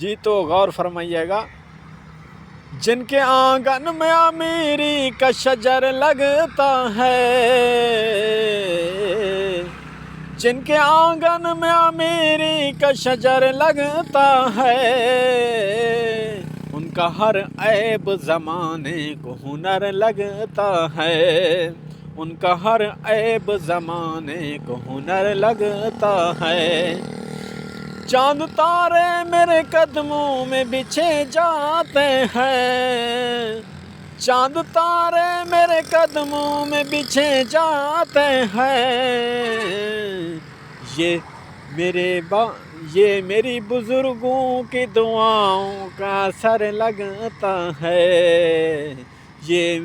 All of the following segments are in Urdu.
جی تو غور فرمائیے گا، جن کے آنگن میں امیری کا شجر لگتا ہے، جن کے آنگن میں امیری کا شجر لگتا ہے، ان کا ہر عیب زمانے کو ہنر لگتا ہے، ان کا ہر عیب زمانے کو ہنر لگتا ہے۔ چاند تارے میرے قدموں میں بچھے جاتے ہیں، چاند تارے میرے قدموں میں بچھے جاتے ہیں، یہ میری بزرگوں کی دعاؤں کا اثر لگتا ہے، یہ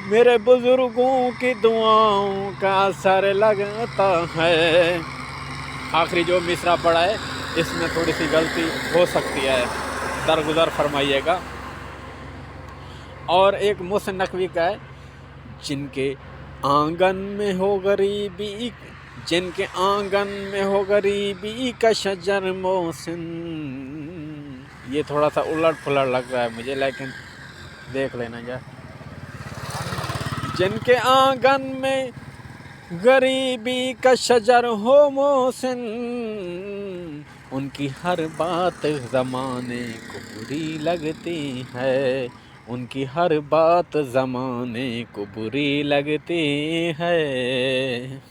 میرے بزرگوں کی دعاؤں کا اثر لگتا ہے۔ آخری جو مصرع پڑا ہے اس میں تھوڑی سی غلطی ہو سکتی ہے، درگزر فرمائیے گا۔ اور ایک محسن نقوی کا ہے، جن کے آنگن میں ہو غریبی، جن کے آنگن میں ہو غریبی کا شجر محسن، یہ تھوڑا سا الٹ پھلٹ لگ رہا ہے مجھے، لیکن دیکھ لینا جا۔ جن کے آنگن میں غریبی کا شجر ہو محسن، ان کی ہر بات زمانے کو بری لگتی ہے، ان کی ہر بات زمانے کو بری لگتی ہے۔